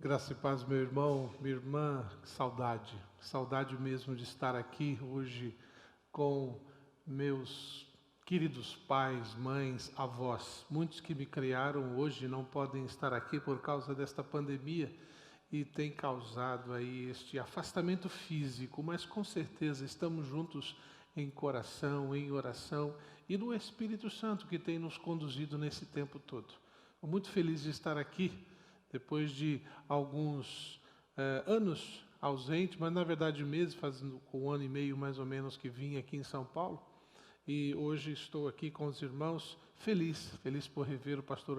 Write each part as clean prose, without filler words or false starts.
Graça e paz, meu irmão, minha irmã, que saudade mesmo de estar aqui hoje com meus queridos pais, mães, avós. Muitos que me criaram hoje não podem estar aqui por causa desta pandemia e tem causado aí este afastamento físico, mas com certeza estamos juntos em coração, em oração e no Espírito Santo que tem nos conduzido nesse tempo todo. Estou muito feliz de estar aqui depois de alguns anos ausente, mas na verdade meses, fazendo um ano e meio mais ou menos que vim aqui em São Paulo, e hoje estou aqui com os irmãos, feliz por rever o pastor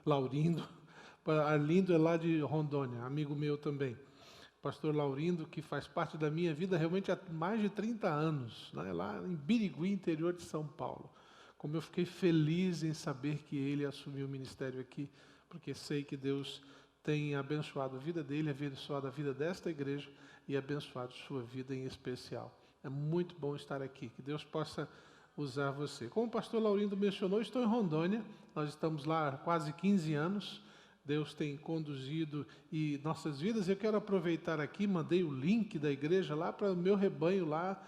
Laurindo. Arlindo é lá de Rondônia, amigo meu também. Pastor Laurindo, que faz parte da minha vida realmente há mais de 30 anos, né, lá em Birigui, interior de São Paulo. Como eu fiquei feliz em saber que ele assumiu o ministério aqui, porque sei que Deus tem abençoado a vida dele, abençoado a vida desta igreja e abençoado sua vida em especial. É muito bom estar aqui, que Deus possa usar você. Como o pastor Laurindo mencionou, estou em Rondônia, nós estamos lá há quase 15 anos, Deus tem conduzido e nossas vidas. Eu quero aproveitar aqui, mandei o link da igreja lá para o meu rebanho lá,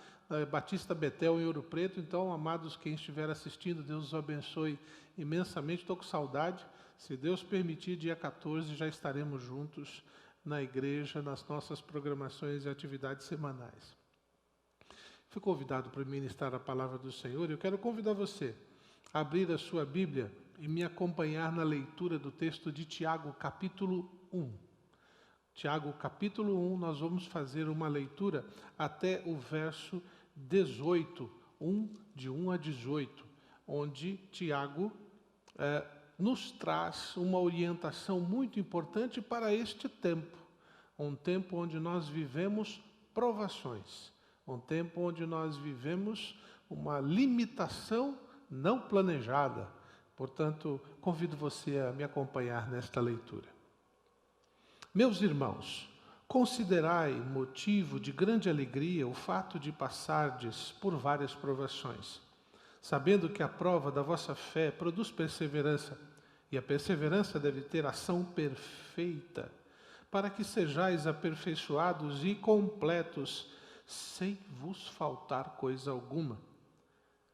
Batista Betel em Ouro Preto. Então, amados, quem estiver assistindo, Deus os abençoe imensamente. Estou com saudade. Se Deus permitir, dia 14 já estaremos juntos na igreja, nas nossas programações e atividades semanais. Fui convidado para ministrar a palavra do Senhor e eu quero convidar você a abrir a sua Bíblia e me acompanhar na leitura do texto de Tiago, capítulo 1. Tiago, capítulo 1, nós vamos fazer uma leitura até o verso 18, de 1 a 18, onde Tiago nos traz uma orientação muito importante para este tempo. Um tempo onde nós vivemos provações, um tempo onde nós vivemos uma limitação não planejada. Portanto, convido você a me acompanhar nesta leitura. Meus irmãos, considerai motivo de grande alegria o fato de passardes por várias provações, sabendo que a prova da vossa fé produz perseverança, e a perseverança deve ter ação perfeita, para que sejais aperfeiçoados e completos, sem vos faltar coisa alguma.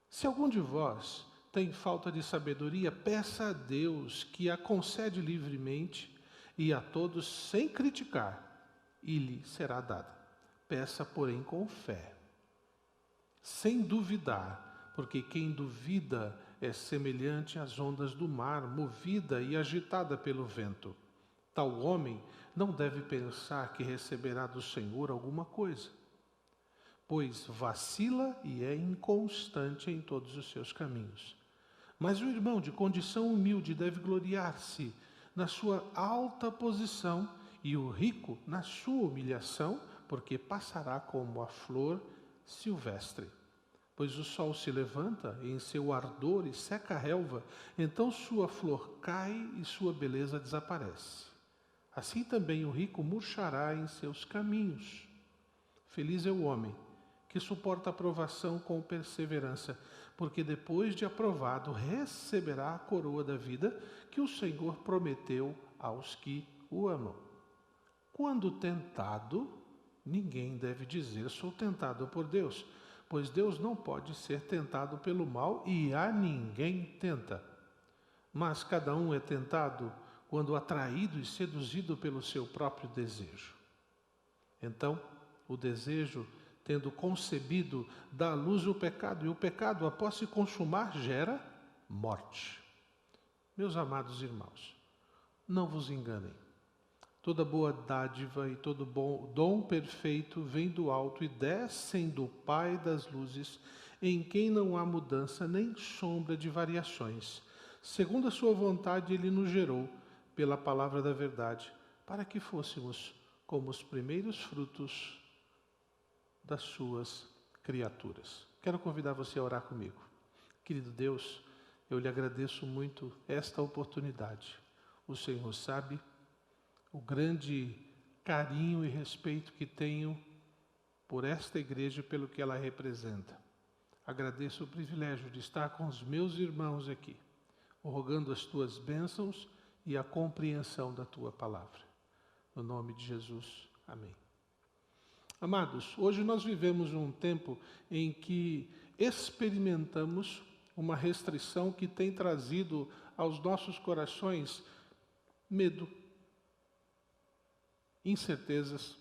Se algum de vós tem falta de sabedoria, peça a Deus, que a concede livremente e a todos sem criticar, e lhe será dada. Peça, porém, com fé, sem duvidar, porque quem duvida é semelhante às ondas do mar, movida e agitada pelo vento. Tal homem não deve pensar que receberá do Senhor alguma coisa, pois vacila e é inconstante em todos os seus caminhos. Mas o irmão de condição humilde deve gloriar-se na sua alta posição, e o rico na sua humilhação, porque passará como a flor silvestre. Pois o sol se levanta em seu ardor e seca a relva, então sua flor cai e sua beleza desaparece. Assim também o rico murchará em seus caminhos. Feliz é o homem que suporta a provação com perseverança, porque depois de aprovado receberá a coroa da vida que o Senhor prometeu aos que o amam. Quando tentado, ninguém deve dizer sou tentado por Deus, pois Deus não pode ser tentado pelo mal e a ninguém tenta. Mas cada um é tentado quando atraído e seduzido pelo seu próprio desejo. Então, o desejo, tendo concebido, dá à luz o pecado, e o pecado, após se consumar, gera morte. Meus amados irmãos, não vos enganem. Toda boa dádiva e todo bom dom perfeito vem do alto e descem do Pai das luzes, em quem não há mudança nem sombra de variações. Segundo a sua vontade, ele nos gerou pela palavra da verdade, para que fôssemos como os primeiros frutos das suas criaturas. Quero convidar você a orar comigo. Querido Deus, eu lhe agradeço muito esta oportunidade. O Senhor sabe o grande carinho e respeito que tenho por esta igreja e pelo que ela representa. Agradeço o privilégio de estar com os meus irmãos aqui, rogando as tuas bênçãos e a compreensão da tua palavra. No nome de Jesus. Amém. Amados, hoje nós vivemos um tempo em que experimentamos uma restrição que tem trazido aos nossos corações medo, incertezas,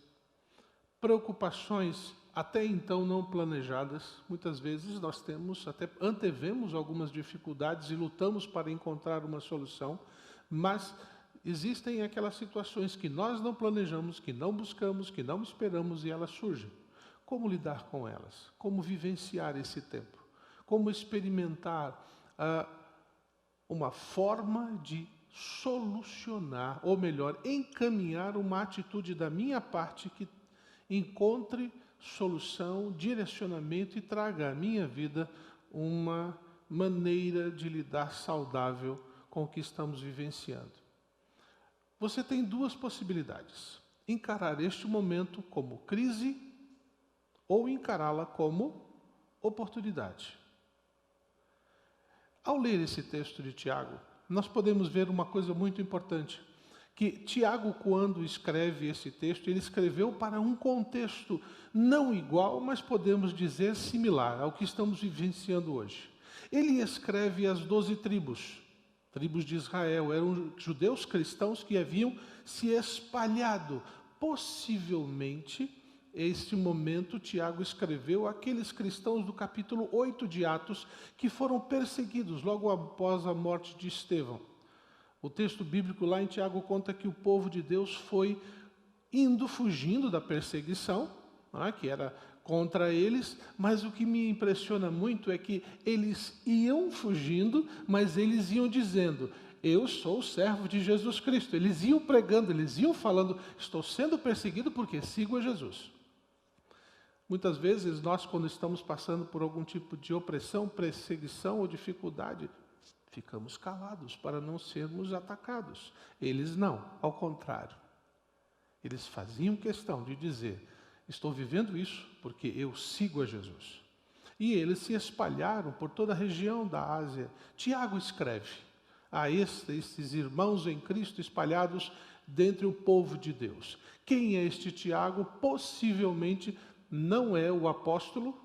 preocupações até então não planejadas. Muitas vezes nós até antevemos algumas dificuldades e lutamos para encontrar uma solução, mas existem aquelas situações que nós não planejamos, que não buscamos, que não esperamos e elas surgem. Como lidar com elas? Como vivenciar esse tempo? Como experimentar uma forma de solucionar, ou melhor, encaminhar uma atitude da minha parte que encontre solução, direcionamento e traga à minha vida uma maneira de lidar saudável com o que estamos vivenciando. Você tem duas possibilidades: encarar este momento como crise ou encará-la como oportunidade. Ao ler esse texto de Tiago, nós podemos ver uma coisa muito importante, que Tiago, quando escreve esse texto, ele escreveu para um contexto não igual, mas podemos dizer similar ao que estamos vivenciando hoje. Ele escreve às 12 tribos de Israel, eram judeus cristãos que haviam se espalhado. Possivelmente, este momento, Tiago escreveu àqueles cristãos do capítulo 8 de Atos, que foram perseguidos logo após a morte de Estevão. O texto bíblico lá em Tiago conta que o povo de Deus foi fugindo da perseguição, que era contra eles, mas o que me impressiona muito é que eles iam fugindo, mas eles iam dizendo: eu sou o servo de Jesus Cristo. Eles iam pregando, eles iam falando: estou sendo perseguido porque sigo a Jesus. Muitas vezes nós, quando estamos passando por algum tipo de opressão, perseguição ou dificuldade, ficamos calados para não sermos atacados. Eles não, ao contrário. Eles faziam questão de dizer: estou vivendo isso porque eu sigo a Jesus. E eles se espalharam por toda a região da Ásia. Tiago escreve a estes irmãos em Cristo espalhados dentre o povo de Deus. Quem é este Tiago? Possivelmente não é o apóstolo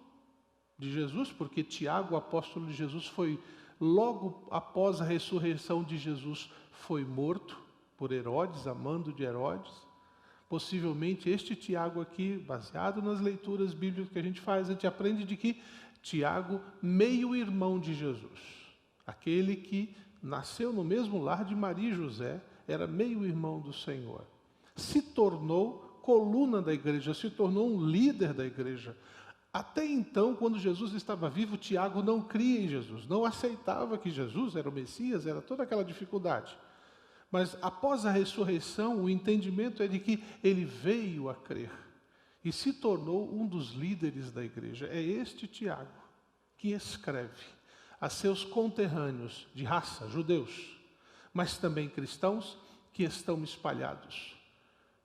de Jesus, porque Tiago, o apóstolo de Jesus, foi logo após a ressurreição de Jesus, foi morto por Herodes, amando de Herodes. Possivelmente este Tiago aqui, baseado nas leituras bíblicas que a gente faz, a gente aprende de que Tiago, meio-irmão de Jesus, aquele que nasceu no mesmo lar de Maria e José, era meio-irmão do Senhor, se tornou coluna da igreja, se tornou um líder da igreja. Até então, quando Jesus estava vivo, Tiago não cria em Jesus, não aceitava que Jesus era o Messias, era toda aquela dificuldade. Mas após a ressurreição, o entendimento é de que ele veio a crer e se tornou um dos líderes da igreja. É este Tiago que escreve a seus conterrâneos de raça, judeus, mas também cristãos que estão espalhados,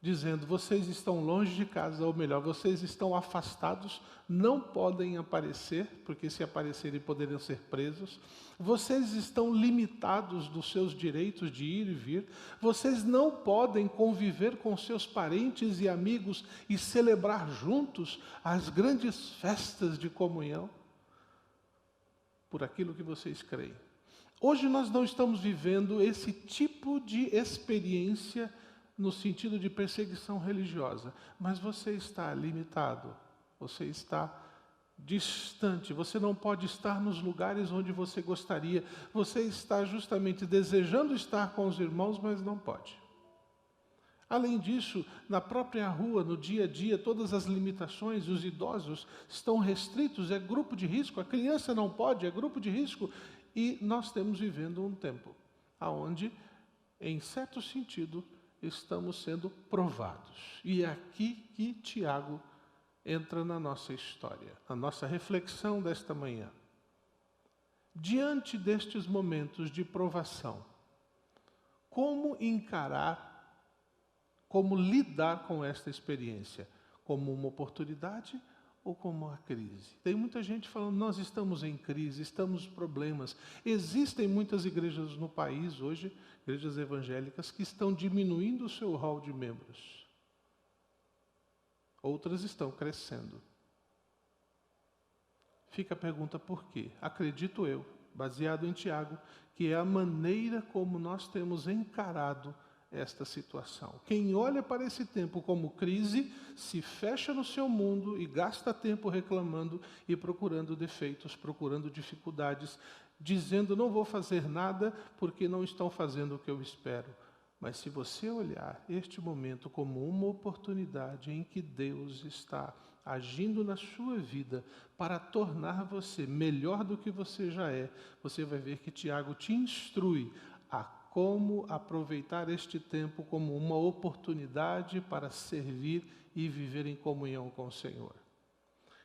dizendo: vocês estão longe de casa, ou melhor, vocês estão afastados, não podem aparecer, porque se aparecerem poderiam ser presos. Vocês estão limitados dos seus direitos de ir e vir. Vocês não podem conviver com seus parentes e amigos e celebrar juntos as grandes festas de comunhão por aquilo que vocês creem. Hoje nós não estamos vivendo esse tipo de experiência no sentido de perseguição religiosa, mas você está limitado, você está distante, você não pode estar nos lugares onde você gostaria, você está justamente desejando estar com os irmãos, mas não pode. Além disso, na própria rua, no dia a dia, todas as limitações, os idosos estão restritos, é grupo de risco, a criança não pode, é grupo de risco, e nós estamos vivendo um tempo onde, em certo sentido, estamos sendo provados. E é aqui que Tiago entra na nossa história, na nossa reflexão desta manhã. Diante destes momentos de provação, como encarar, como lidar com esta experiência? Como uma oportunidade ou como a crise? Tem muita gente falando, nós estamos em crise, estamos em problemas. Existem muitas igrejas no país hoje, igrejas evangélicas, que estão diminuindo o seu hall de membros. Outras estão crescendo. Fica a pergunta por quê? Acredito eu, baseado em Tiago, que é a maneira como nós temos encarado esta situação. Quem olha para esse tempo como crise, se fecha no seu mundo e gasta tempo reclamando e procurando defeitos, procurando dificuldades, dizendo não vou fazer nada porque não estão fazendo o que eu espero. Mas se você olhar este momento como uma oportunidade em que Deus está agindo na sua vida para tornar você melhor do que você já é, você vai ver que Tiago te instrui a como aproveitar este tempo como uma oportunidade para servir e viver em comunhão com o Senhor.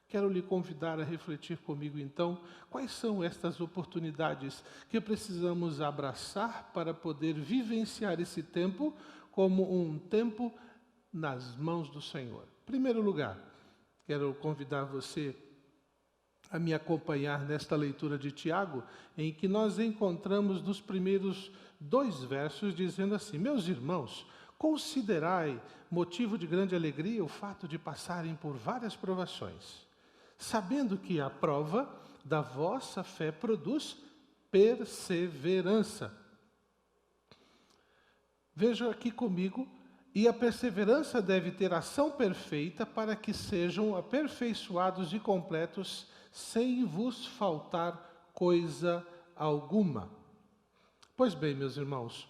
Quero lhe convidar a refletir comigo então, quais são estas oportunidades que precisamos abraçar para poder vivenciar esse tempo como um tempo nas mãos do Senhor. Em primeiro lugar, quero convidar você a me acompanhar nesta leitura de Tiago, em que nós encontramos nos primeiros 2 versos dizendo assim: meus irmãos, considerai motivo de grande alegria o fato de passarem por várias provações, sabendo que a prova da vossa fé produz perseverança. Veja aqui comigo, e a perseverança deve ter ação perfeita para que sejam aperfeiçoados e completos, sem vos faltar coisa alguma. Pois bem, meus irmãos,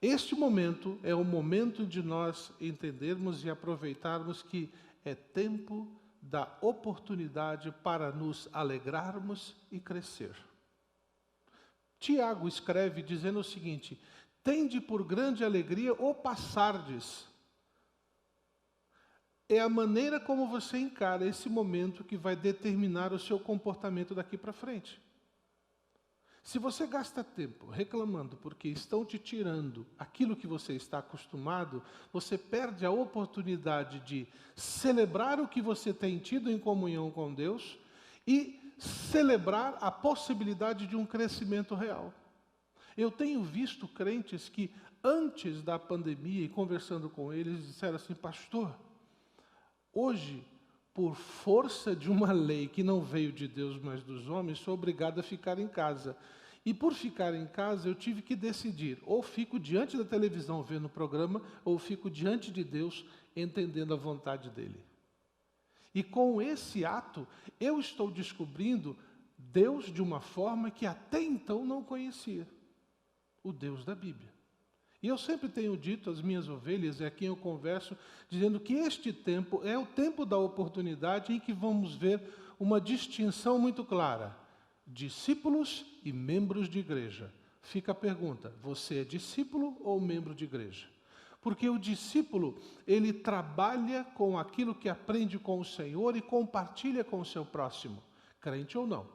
este momento é o momento de nós entendermos e aproveitarmos que é tempo da oportunidade para nos alegrarmos e crescer. Tiago escreve dizendo o seguinte: tende por grande alegria o passardes. É a maneira como você encara esse momento que vai determinar o seu comportamento daqui para frente. Se você gasta tempo reclamando porque estão te tirando aquilo que você está acostumado, você perde a oportunidade de celebrar o que você tem tido em comunhão com Deus e celebrar a possibilidade de um crescimento real. Eu tenho visto crentes que, antes da pandemia, e conversando com eles, disseram assim: pastor, hoje, por força de uma lei que não veio de Deus, mas dos homens, sou obrigado a ficar em casa. E por ficar em casa, eu tive que decidir, ou fico diante da televisão vendo o programa, ou fico diante de Deus entendendo a vontade dEle. E com esse ato, eu estou descobrindo Deus de uma forma que até então não conhecia. O Deus da Bíblia. E eu sempre tenho dito às minhas ovelhas, é a quem eu converso, dizendo que este tempo é o tempo da oportunidade em que vamos ver uma distinção muito clara: discípulos e membros de igreja. Fica a pergunta: você é discípulo ou membro de igreja? Porque o discípulo, ele trabalha com aquilo que aprende com o Senhor e compartilha com o seu próximo, crente ou não.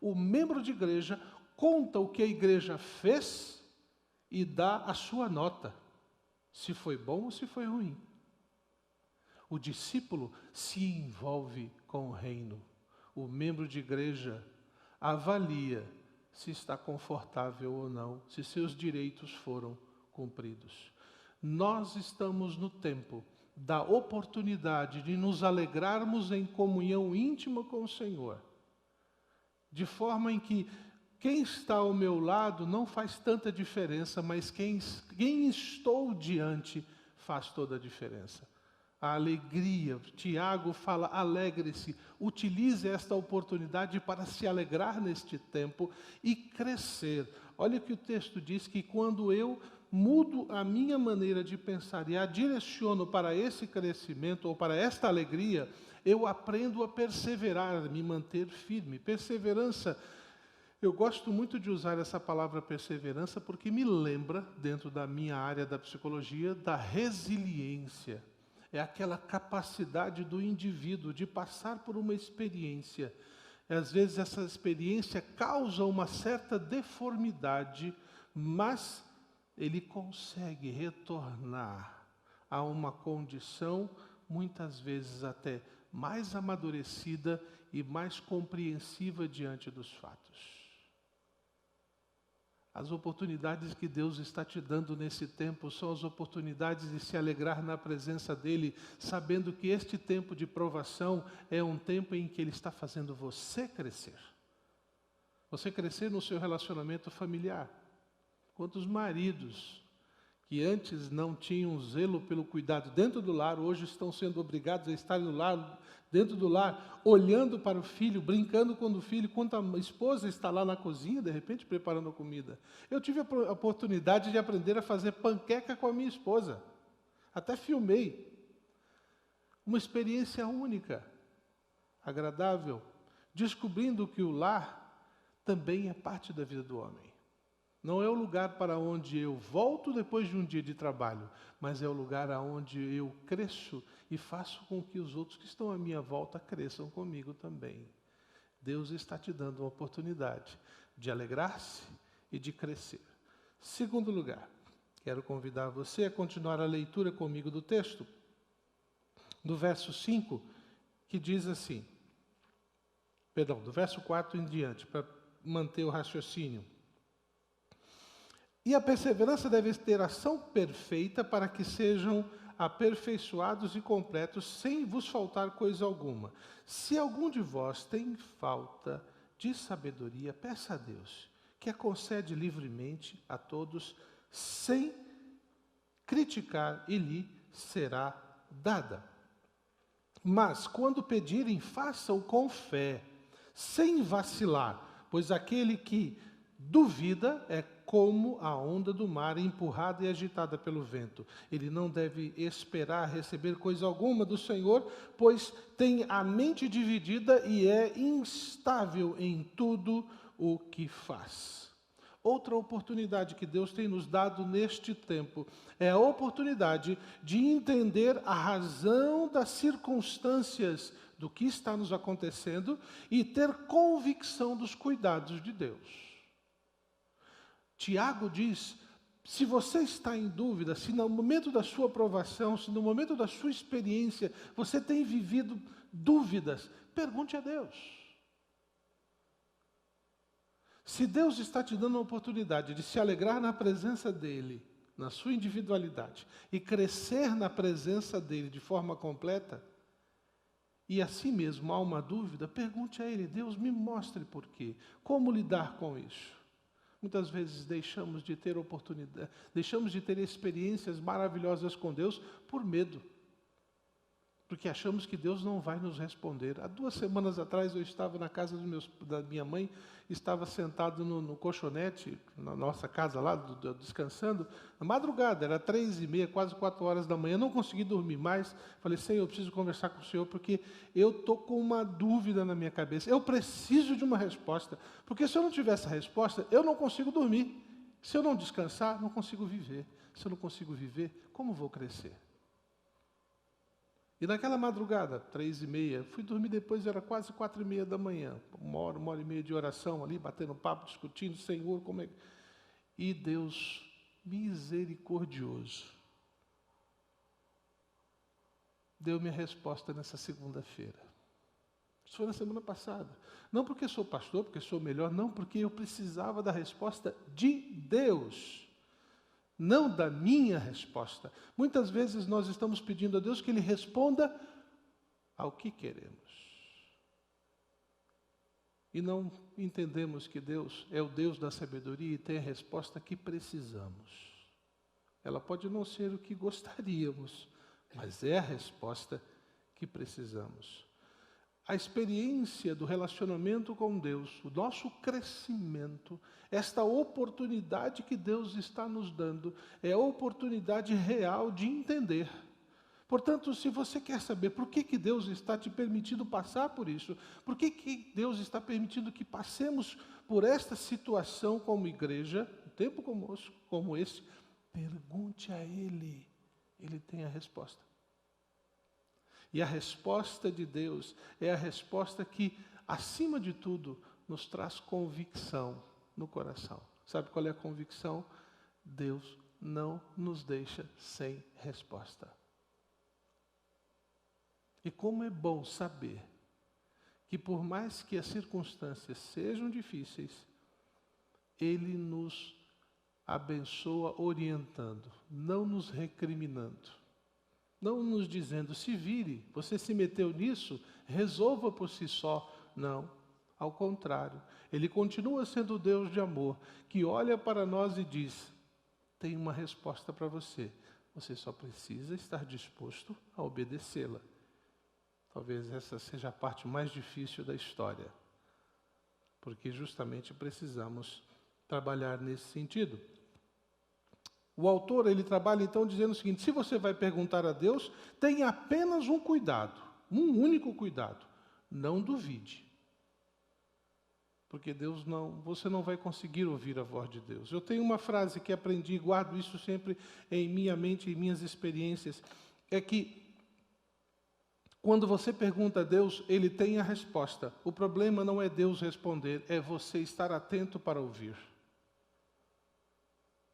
O membro de igreja conta o que a igreja fez e dá a sua nota, se foi bom ou se foi ruim. O discípulo se envolve com o reino. O membro de igreja avalia se está confortável ou não, se seus direitos foram cumpridos. Nós estamos no tempo da oportunidade de nos alegrarmos em comunhão íntima com o Senhor, de forma em que quem está ao meu lado não faz tanta diferença, mas quem estou diante faz toda a diferença. A alegria, Tiago fala, alegre-se, utilize esta oportunidade para se alegrar neste tempo e crescer. Olha que o texto diz que quando eu mudo a minha maneira de pensar e a direciono para esse crescimento ou para esta alegria, eu aprendo a perseverar, a me manter firme. Perseverança. Eu gosto muito de usar essa palavra perseverança porque me lembra, dentro da minha área da psicologia, da resiliência. É aquela capacidade do indivíduo de passar por uma experiência. E às vezes essa experiência causa uma certa deformidade, mas ele consegue retornar a uma condição, muitas vezes até mais amadurecida e mais compreensiva diante dos fatos. As oportunidades que Deus está te dando nesse tempo são as oportunidades de se alegrar na presença dEle, sabendo que este tempo de provação é um tempo em que Ele está fazendo você crescer. Você crescer no seu relacionamento familiar. Quantos maridos que antes não tinham zelo pelo cuidado dentro do lar, hoje estão sendo obrigados a estar no lar, dentro do lar, olhando para o filho, brincando com o filho, enquanto a esposa está lá na cozinha, de repente, preparando a comida. Eu tive a oportunidade de aprender a fazer panqueca com a minha esposa. Até filmei. Uma experiência única, agradável, descobrindo que o lar também é parte da vida do homem. Não é o lugar para onde eu volto depois de um dia de trabalho, mas é o lugar aonde eu cresço e faço com que os outros que estão à minha volta cresçam comigo também. Deus está te dando uma oportunidade de alegrar-se e de crescer. Segundo lugar, quero convidar você a continuar a leitura comigo do texto, do verso 5, que diz assim, do verso 4 em diante, para manter o raciocínio. E a perseverança deve ter ação perfeita para que sejam aperfeiçoados e completos, sem vos faltar coisa alguma. Se algum de vós tem falta de sabedoria, peça a Deus, que a concede livremente a todos, sem criticar, e lhe será dada. Mas, quando pedirem, façam com fé, sem vacilar, pois aquele que duvida é como a onda do mar, empurrada e agitada pelo vento. Ele não deve esperar receber coisa alguma do Senhor, pois tem a mente dividida e é instável em tudo o que faz. Outra oportunidade que Deus tem nos dado neste tempo é a oportunidade de entender a razão das circunstâncias do que está nos acontecendo e ter convicção dos cuidados de Deus. Tiago diz, se você está em dúvida, se no momento da sua provação, se no momento da sua experiência, você tem vivido dúvidas, pergunte a Deus. Se Deus está te dando a oportunidade de se alegrar na presença dEle, na sua individualidade, e crescer na presença dEle de forma completa, e assim mesmo há uma dúvida, pergunte a Ele, Deus, me mostre por quê, como lidar com isso. Muitas vezes deixamos de ter oportunidade, deixamos de ter experiências maravilhosas com Deus por medo. Porque achamos que Deus não vai nos responder. Há 2 semanas atrás eu estava na casa da minha mãe, estava sentado no colchonete, na nossa casa lá, descansando, na madrugada, era 3h30, quase 4 horas da manhã, não consegui dormir mais. Falei, Senhor, eu preciso conversar com o Senhor, porque eu estou com uma dúvida na minha cabeça. Eu preciso de uma resposta, porque se eu não tiver essa resposta, eu não consigo dormir. Se eu não descansar, não consigo viver. Se eu não consigo viver, como vou crescer? E naquela madrugada, 3h30, fui dormir depois, era quase 4h30 da manhã. 1 hora e meia de oração ali, batendo papo, discutindo, Senhor, como é... E Deus, misericordioso, deu-me a resposta nessa segunda-feira. Isso foi na semana passada. Não porque sou pastor, porque sou melhor, não, porque eu precisava da resposta de Deus. Não da minha resposta. Muitas vezes nós estamos pedindo a Deus que Ele responda ao que queremos. E não entendemos que Deus é o Deus da sabedoria e tem a resposta que precisamos. Ela pode não ser o que gostaríamos, mas é a resposta que precisamos. A experiência do relacionamento com Deus, o nosso crescimento, esta oportunidade que Deus está nos dando, é a oportunidade real de entender. Portanto, se você quer saber por que Deus está te permitindo passar por isso, por que Deus está permitindo que passemos por esta situação como igreja, um tempo como esse, pergunte a Ele, Ele tem a resposta. E a resposta de Deus é a resposta que, acima de tudo, nos traz convicção no coração. Sabe qual é a convicção? Deus não nos deixa sem resposta. E como é bom saber que por mais que as circunstâncias sejam difíceis, Ele nos abençoa orientando, não nos recriminando, não nos dizendo, se vire, você se meteu nisso, resolva por si só. Não, ao contrário, Ele continua sendo o Deus de amor, que olha para nós e diz, tem uma resposta para você, você só precisa estar disposto a obedecê-la. Talvez essa seja a parte mais difícil da história, porque justamente precisamos trabalhar nesse sentido. O autor, ele trabalha então dizendo o seguinte, se você vai perguntar a Deus, tenha apenas um cuidado, um único cuidado, não duvide. Porque você não vai conseguir ouvir a voz de Deus. Eu tenho uma frase que aprendi, guardo isso sempre em minha mente, em minhas experiências, é que quando você pergunta a Deus, Ele tem a resposta. O problema não é Deus responder, é você estar atento para ouvir.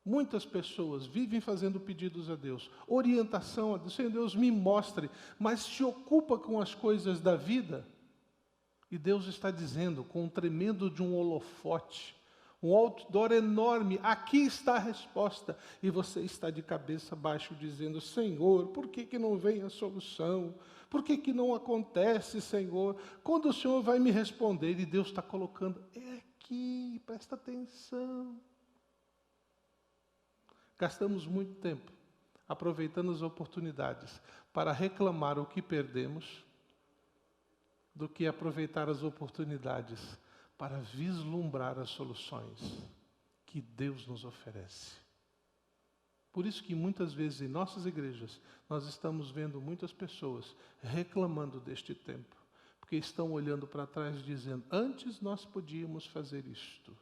Muitas pessoas vivem fazendo pedidos a Deus, orientação a Deus, Senhor Deus me mostre, mas se ocupa com as coisas da vida. E Deus está dizendo, com um tremendo de um holofote, um outdoor enorme, aqui está a resposta. E você está de cabeça baixa dizendo, Senhor, por que não vem a solução? Por que não acontece, Senhor? Quando o Senhor vai me responder? E Deus está colocando, é aqui, presta atenção. Gastamos muito tempo aproveitando as oportunidades para reclamar o que perdemos, do que aproveitar as oportunidades para vislumbrar as soluções que Deus nos oferece. Por isso que muitas vezes em nossas igrejas nós estamos vendo muitas pessoas reclamando deste tempo, porque estão olhando para trás dizendo, antes nós podíamos fazer isto,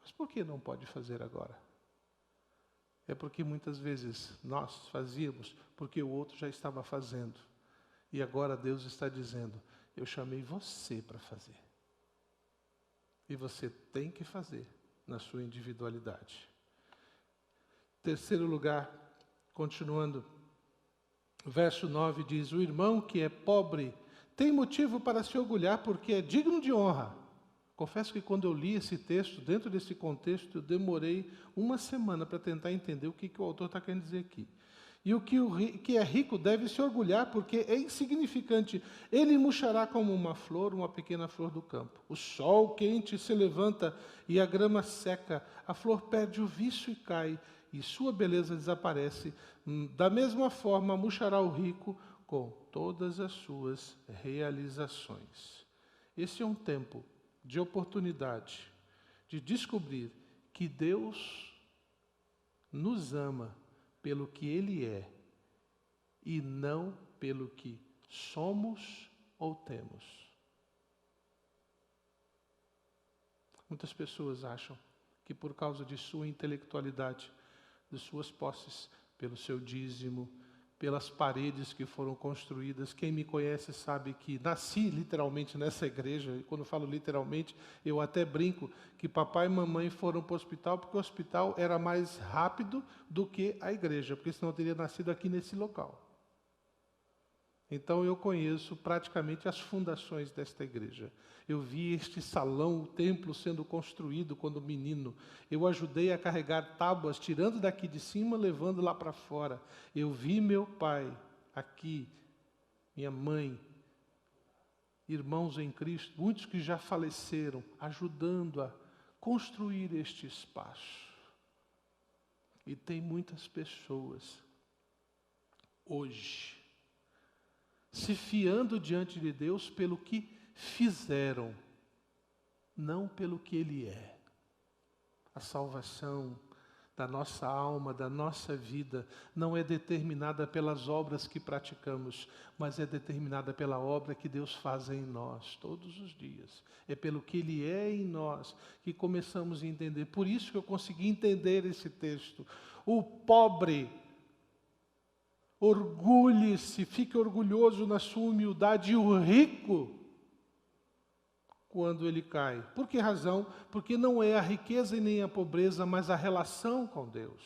mas por que não pode fazer agora? É porque muitas vezes nós fazíamos porque o outro já estava fazendo. E agora Deus está dizendo, eu chamei você para fazer. E você tem que fazer na sua individualidade. Terceiro lugar, continuando, verso 9 diz, o irmão que é pobre tem motivo para se orgulhar porque é digno de honra. Confesso que quando eu li esse texto, dentro desse contexto, eu demorei uma semana para tentar entender o que o autor está querendo dizer aqui. E o que é rico deve se orgulhar, porque é insignificante. Ele murchará como uma flor, uma pequena flor do campo. O sol quente se levanta e a grama seca. A flor perde o viço e cai, e sua beleza desaparece. Da mesma forma, murchará o rico com todas as suas realizações. Esse é um tempo de oportunidade, de descobrir que Deus nos ama pelo que Ele é e não pelo que somos ou temos. Muitas pessoas acham que por causa de sua intelectualidade, de suas posses, pelo seu dízimo, pelas paredes que foram construídas. Quem me conhece sabe que nasci literalmente nessa igreja, e quando falo literalmente, eu até brinco que papai e mamãe foram para o hospital, porque o hospital era mais rápido do que a igreja, porque senão eu teria nascido aqui nesse local. Então eu conheço praticamente as fundações desta igreja. Eu vi este salão, o templo sendo construído quando menino. Eu ajudei a carregar tábuas, tirando daqui de cima, levando lá para fora. Eu vi meu pai aqui, minha mãe, irmãos em Cristo, muitos que já faleceram, ajudando a construir este espaço. E tem muitas pessoas hoje se fiando diante de Deus pelo que fizeram, não pelo que Ele é. A salvação da nossa alma, da nossa vida, não é determinada pelas obras que praticamos, mas é determinada pela obra que Deus faz em nós, todos os dias. É pelo que Ele é em nós que começamos a entender. Por isso que eu consegui entender esse texto. O pobre, orgulhe-se, fique orgulhoso na sua humildade, e o rico, quando ele cai. Por que razão? Porque não é a riqueza e nem a pobreza, mas a relação com Deus.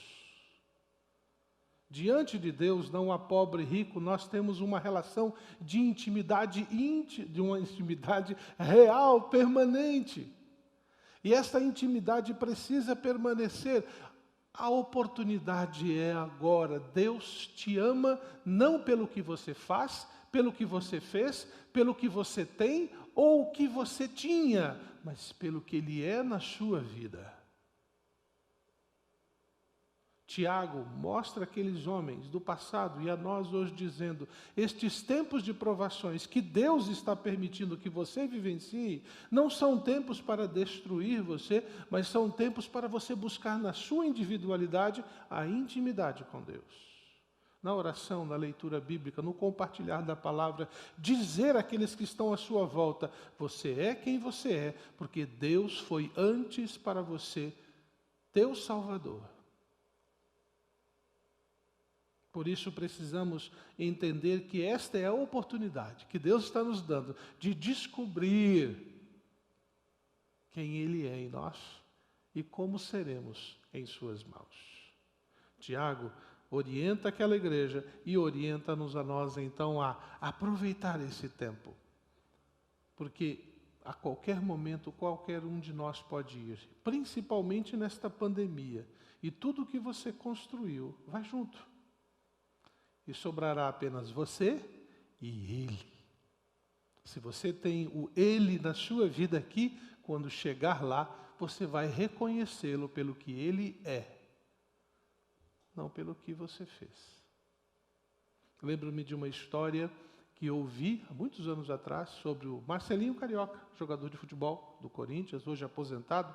Diante de Deus, não há pobre e rico, nós temos uma relação de intimidade, de uma intimidade real, permanente. E essa intimidade precisa permanecer. A oportunidade é agora. Deus te ama não pelo que você faz, pelo que você fez, pelo que você tem ou o que você tinha, mas pelo que Ele é na sua vida. Tiago mostra aqueles homens do passado e a nós hoje dizendo, estes tempos de provações que Deus está permitindo que você vivencie, não são tempos para destruir você, mas são tempos para você buscar na sua individualidade a intimidade com Deus. Na oração, na leitura bíblica, no compartilhar da palavra, dizer àqueles que estão à sua volta, você é quem você é, porque Deus foi antes para você, teu Salvador. Por isso precisamos entender que esta é a oportunidade que Deus está nos dando de descobrir quem Ele é em nós e como seremos em suas mãos. Tiago orienta aquela igreja e orienta-nos a nós então a aproveitar esse tempo. Porque a qualquer momento qualquer um de nós pode ir, principalmente nesta pandemia, e tudo que você construiu vai junto. E sobrará apenas você e Ele. Se você tem o Ele na sua vida aqui, quando chegar lá, você vai reconhecê-lo pelo que Ele é, não pelo que você fez. Lembro-me de uma história que eu ouvi há muitos anos atrás sobre o Marcelinho Carioca, jogador de futebol do Corinthians, hoje aposentado,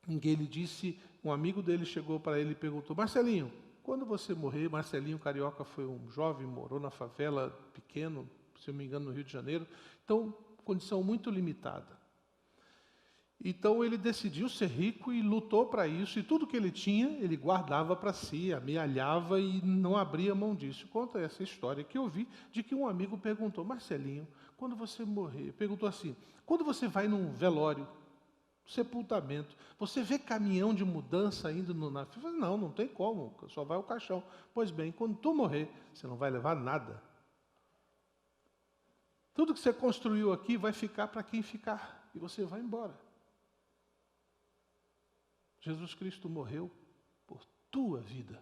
em que ele disse, um amigo dele chegou para ele e perguntou, Marcelinho, quando você morrer, Marcelinho Carioca foi um jovem, morou na favela pequeno, se eu não me engano, no Rio de Janeiro, então, condição muito limitada. Então ele decidiu ser rico e lutou para isso, e tudo que ele tinha, ele guardava para si, amealhava e não abria mão disso. Conta essa história que eu vi, de que um amigo perguntou, Marcelinho, quando você morrer, perguntou assim, quando você vai num velório, sepultamento, você vê caminhão de mudança indo na fila? Não tem como, só vai o caixão. Pois bem, quando tu morrer, você não vai levar nada. Tudo que você construiu aqui vai ficar para quem ficar, e você vai embora. Jesus Cristo morreu por tua vida,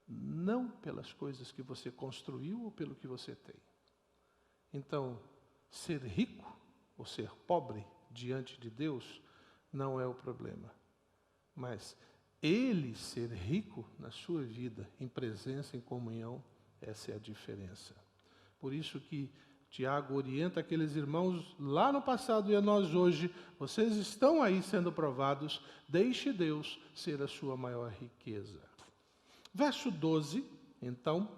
não pelas coisas que você construiu ou pelo que você tem. Então, ser rico ou ser pobre diante de Deus não é o problema, mas Ele ser rico na sua vida, em presença, em comunhão, essa é a diferença. Por isso que Tiago orienta aqueles irmãos lá no passado e a nós hoje, vocês estão aí sendo provados, deixe Deus ser a sua maior riqueza. Verso 12, então,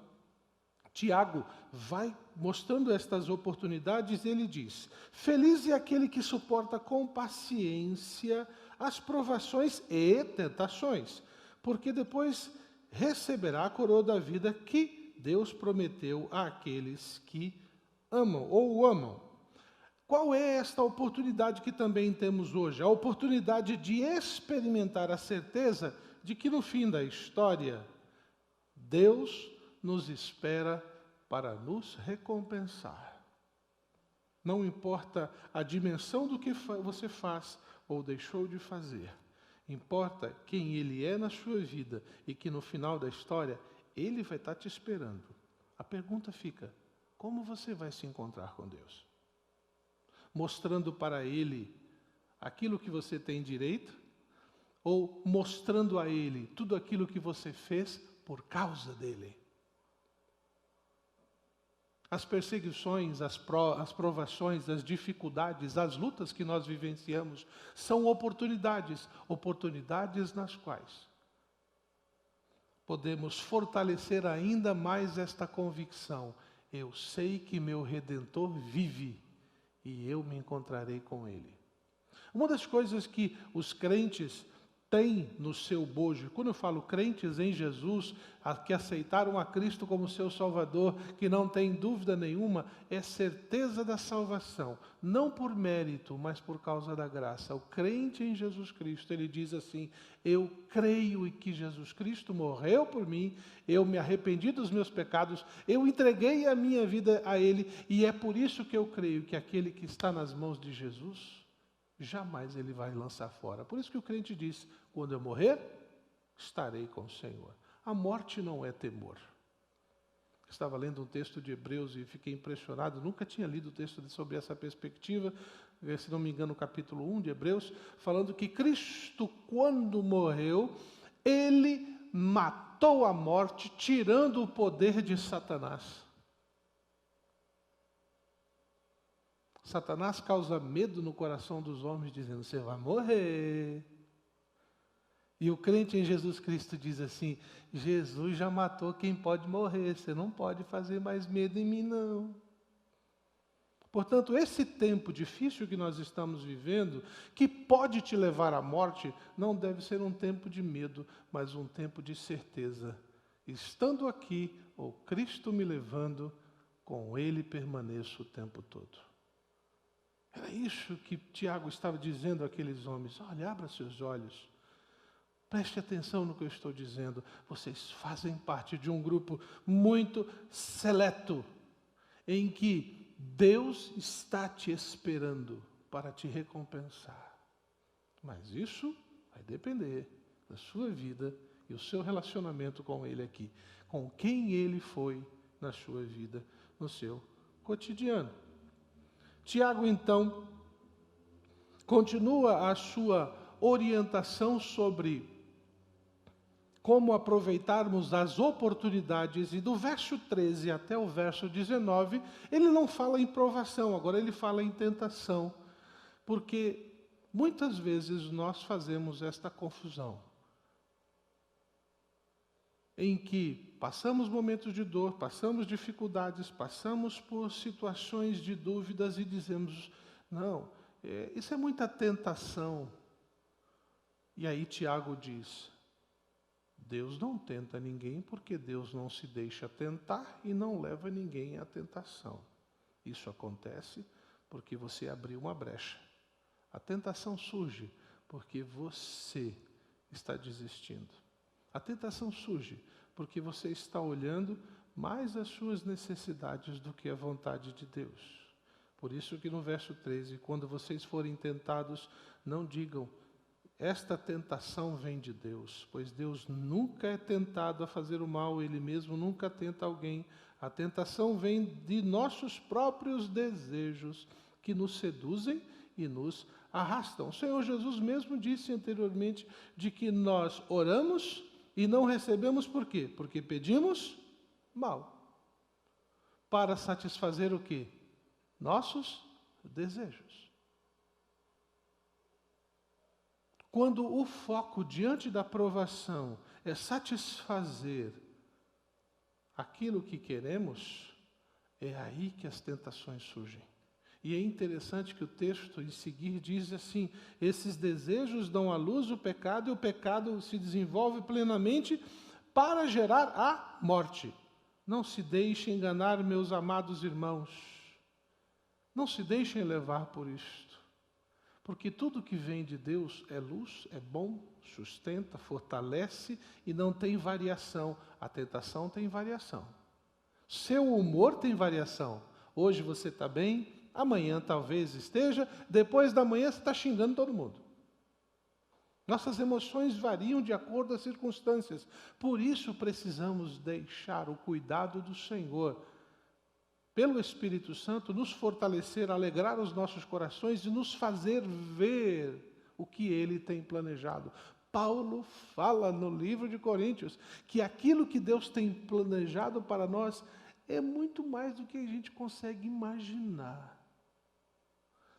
Tiago vai mostrando estas oportunidades, ele diz, feliz é aquele que suporta com paciência as provações e tentações, porque depois receberá a coroa da vida que Deus prometeu àqueles que amam ou o amam. Qual é esta oportunidade que também temos hoje? A oportunidade de experimentar a certeza de que no fim da história, Deus nos espera para nos recompensar. Não importa a dimensão do que você faz ou deixou de fazer. Importa quem Ele é na sua vida e que no final da história, Ele vai estar te esperando. A pergunta fica, como você vai se encontrar com Deus? Mostrando para Ele aquilo que você tem direito? Ou mostrando a Ele tudo aquilo que você fez por causa dEle? As perseguições, as provações, as dificuldades, as lutas que nós vivenciamos são oportunidades nas quais podemos fortalecer ainda mais esta convicção. Eu sei que meu Redentor vive e eu me encontrarei com Ele. Uma das coisas que os crentes tem no seu bojo, quando eu falo crentes em Jesus, que aceitaram a Cristo como seu Salvador, que não tem dúvida nenhuma, é certeza da salvação, não por mérito, mas por causa da graça. O crente em Jesus Cristo, ele diz assim: eu creio em que Jesus Cristo morreu por mim, eu me arrependi dos meus pecados, eu entreguei a minha vida a Ele, e é por isso que eu creio que aquele que está nas mãos de Jesus, jamais ele vai lançar fora. Por isso que o crente diz: quando eu morrer, estarei com o Senhor. A morte não é temor. Estava lendo um texto de Hebreus e fiquei impressionado, nunca tinha lido o texto sobre essa perspectiva, se não me engano, no capítulo 1 de Hebreus, falando que Cristo, quando morreu, ele matou a morte, tirando o poder de Satanás. Satanás causa medo no coração dos homens, dizendo: você vai morrer. E o crente em Jesus Cristo diz assim: Jesus já matou quem pode morrer, você não pode fazer mais medo em mim, não. Portanto, esse tempo difícil que nós estamos vivendo, que pode te levar à morte, não deve ser um tempo de medo, mas um tempo de certeza. Estando aqui, ou Cristo me levando, com Ele permaneço o tempo todo. Era isso que Tiago estava dizendo àqueles homens: olha, abra seus olhos, preste atenção no que eu estou dizendo, vocês fazem parte de um grupo muito seleto, em que Deus está te esperando para te recompensar. Mas isso vai depender da sua vida e o seu relacionamento com Ele aqui, com quem Ele foi na sua vida, no seu cotidiano. Tiago, então, continua a sua orientação sobre como aproveitarmos as oportunidades, e do verso 13 até o verso 19, ele não fala em provação, agora ele fala em tentação, porque muitas vezes nós fazemos esta confusão, em que passamos momentos de dor, passamos dificuldades, passamos por situações de dúvidas e dizemos: não, isso é muita tentação. E aí Tiago diz: Deus não tenta ninguém, porque Deus não se deixa tentar e não leva ninguém à tentação. Isso acontece porque você abriu uma brecha. A tentação surge porque você está desistindo. A tentação surge porque você está olhando mais as suas necessidades do que a vontade de Deus. Por isso que no verso 13, quando vocês forem tentados, não digam: esta tentação vem de Deus, pois Deus nunca é tentado a fazer o mal, Ele mesmo nunca tenta alguém. A tentação vem de nossos próprios desejos, que nos seduzem e nos arrastam. O Senhor Jesus mesmo disse anteriormente de que nós oramos e não recebemos por quê? Porque pedimos mal. Para satisfazer o quê? Nossos desejos. Quando o foco diante da provação é satisfazer aquilo que queremos, é aí que as tentações surgem. E é interessante que o texto em seguir diz assim: esses desejos dão à luz o pecado, e o pecado se desenvolve plenamente para gerar a morte. Não se deixem enganar, meus amados irmãos. Não se deixem levar por isto. Porque tudo que vem de Deus é luz, é bom, sustenta, fortalece e não tem variação. A tentação tem variação. Seu humor tem variação. Hoje você está bem, amanhã talvez esteja, depois da manhã você está xingando todo mundo. Nossas emoções variam de acordo com as circunstâncias. Por isso precisamos deixar o cuidado do Senhor, pelo Espírito Santo, nos fortalecer, alegrar os nossos corações e nos fazer ver o que Ele tem planejado. Paulo fala no livro de Coríntios que aquilo que Deus tem planejado para nós é muito mais do que a gente consegue imaginar.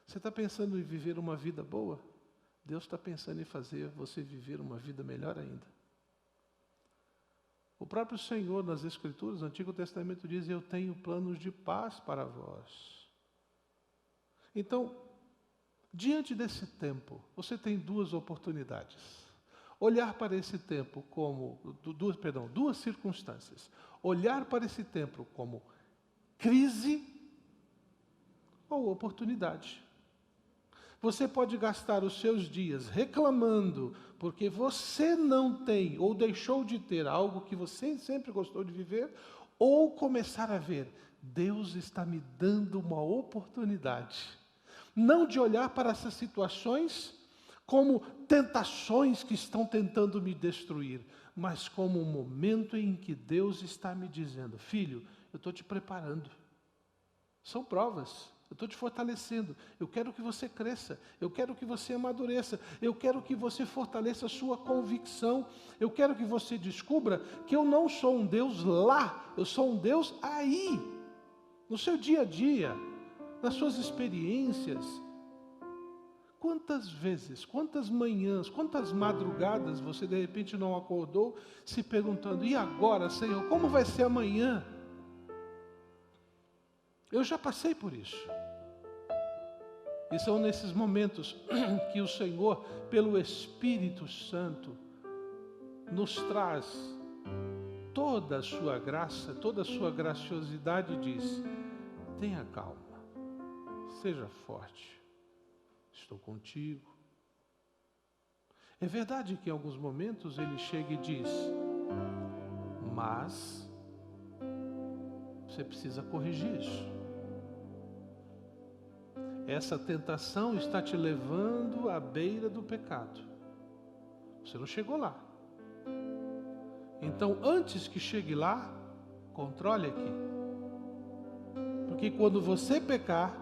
Você está pensando em viver uma vida boa? Deus está pensando em fazer você viver uma vida melhor ainda. O próprio Senhor, nas Escrituras, no Antigo Testamento, diz: eu tenho planos de paz para vós. Então, diante desse tempo, você tem duas oportunidades. Olhar para esse tempo como, duas circunstâncias. Olhar para esse tempo como crise ou oportunidade. Você pode gastar os seus dias reclamando porque você não tem ou deixou de ter algo que você sempre gostou de viver, ou começar a ver, Deus está me dando uma oportunidade. Não de olhar para essas situações como tentações que estão tentando me destruir, mas como um momento em que Deus está me dizendo, filho, eu estou te preparando. São provas. Eu estou te fortalecendo. Eu quero que você cresça. Eu quero que você amadureça. Eu quero que você fortaleça a sua convicção. Eu quero que você descubra que eu não sou um Deus lá. Eu sou um Deus aí. No seu dia a dia. Nas suas experiências. Quantas vezes, quantas manhãs, quantas madrugadas você de repente não acordou se perguntando, e agora, Senhor, como vai ser amanhã? Eu já passei por isso. E são nesses momentos que o Senhor, pelo Espírito Santo, nos traz toda a sua graça, toda a sua graciosidade e diz, tenha calma, seja forte, estou contigo. É verdade que em alguns momentos Ele chega e diz, mas você precisa corrigir isso. Essa tentação está te levando à beira do pecado. Você não chegou lá. Então, antes que chegue lá, controle aqui. Porque quando você pecar,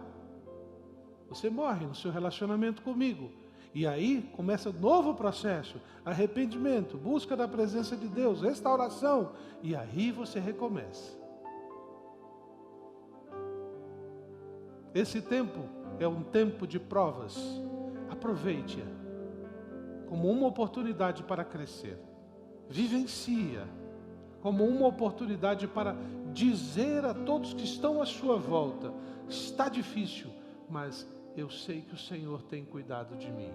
você morre no seu relacionamento comigo. E aí começa um novo processo, arrependimento, busca da presença de Deus, restauração. E aí você recomeça. Esse tempo é um tempo de provas. Aproveite-a como uma oportunidade para crescer. Vivencia como uma oportunidade para dizer a todos que estão à sua volta, está difícil, mas eu sei que o Senhor tem cuidado de mim.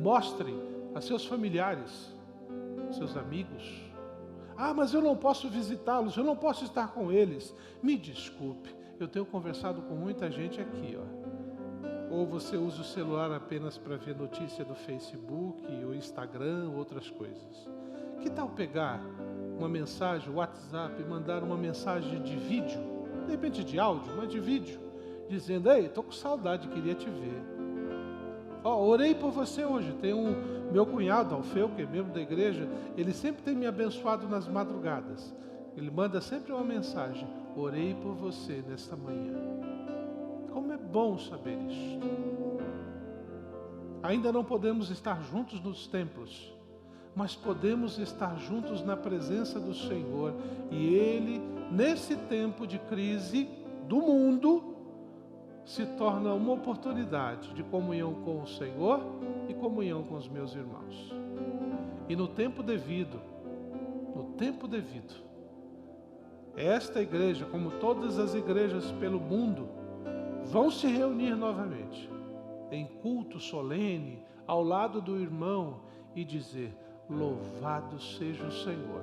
Mostre a seus familiares, seus amigos. Ah, mas eu não posso visitá-los, eu não posso estar com eles. Me desculpe, eu tenho conversado com muita gente aqui, ó. Ou você usa o celular apenas para ver notícia do Facebook, ou Instagram, outras coisas. Que tal pegar uma mensagem, WhatsApp, mandar uma mensagem de vídeo, de repente de áudio, mas de vídeo, dizendo, ei, estou com saudade, queria te ver. Ó, orei por você hoje. Tem meu cunhado, Alfeu, que é membro da igreja, ele sempre tem me abençoado nas madrugadas. Ele manda sempre uma mensagem, orei por você nesta manhã. Como é bom saber isso. Ainda não podemos estar juntos nos templos, mas podemos estar juntos na presença do Senhor. E Ele, nesse tempo de crise do mundo, se torna uma oportunidade de comunhão com o Senhor e comunhão com os meus irmãos. E no tempo devido, esta igreja, como todas as igrejas pelo mundo, vão se reunir novamente, em culto solene, ao lado do irmão, e dizer, louvado seja o Senhor,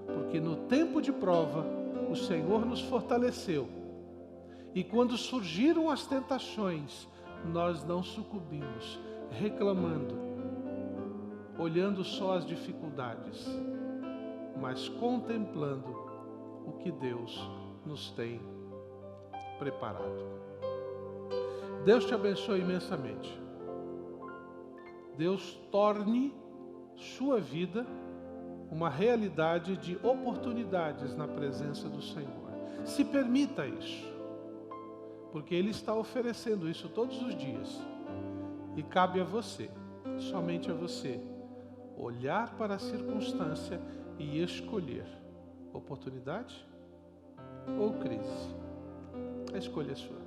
porque no tempo de prova, o Senhor nos fortaleceu, e quando surgiram as tentações, nós não sucumbimos, reclamando, olhando só as dificuldades, mas contemplando o que Deus nos tem preparado. Deus te abençoe imensamente. Deus torne sua vida uma realidade de oportunidades na presença do Senhor. Se permita isso, porque Ele está oferecendo isso todos os dias. E cabe a você, somente a você, olhar para a circunstância e escolher oportunidade ou crise. A escolha é sua.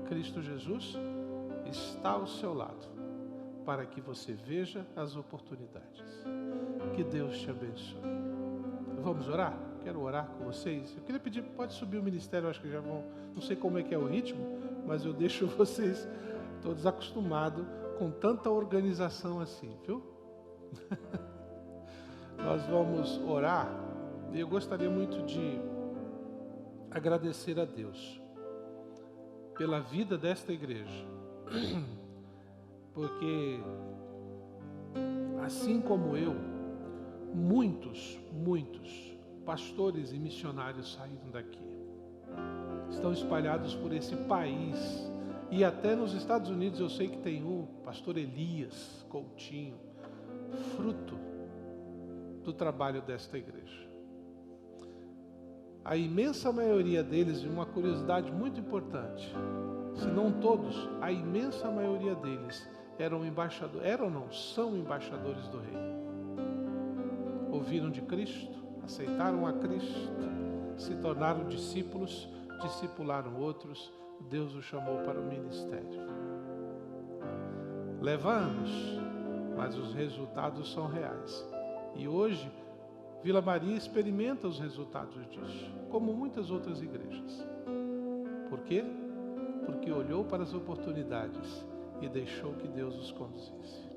Cristo Jesus está ao seu lado para que você veja as oportunidades. Que Deus te abençoe. Vamos orar? Quero orar com vocês. Eu queria pedir, pode subir o ministério, eu acho que já vão, não sei como é que é o ritmo, mas eu deixo vocês todos acostumados com tanta organização assim, viu? Nós vamos orar e eu gostaria muito de agradecer a Deus pela vida desta igreja, porque assim como eu, muitos pastores e missionários saíram daqui, estão espalhados por esse país e até nos Estados Unidos. Eu sei que tem um pastor Elias Coutinho, fruto do trabalho desta igreja. A imensa maioria deles, e uma curiosidade muito importante, se não todos, a imensa maioria deles são embaixadores do Reino. Ouviram de Cristo, aceitaram a Cristo, se tornaram discípulos, discipularam outros, Deus os chamou para o ministério. Leva anos, mas os resultados são reais. E hoje, Vila Maria experimenta os resultados disso, como muitas outras igrejas. Por quê? Porque olhou para as oportunidades e deixou que Deus os conduzisse.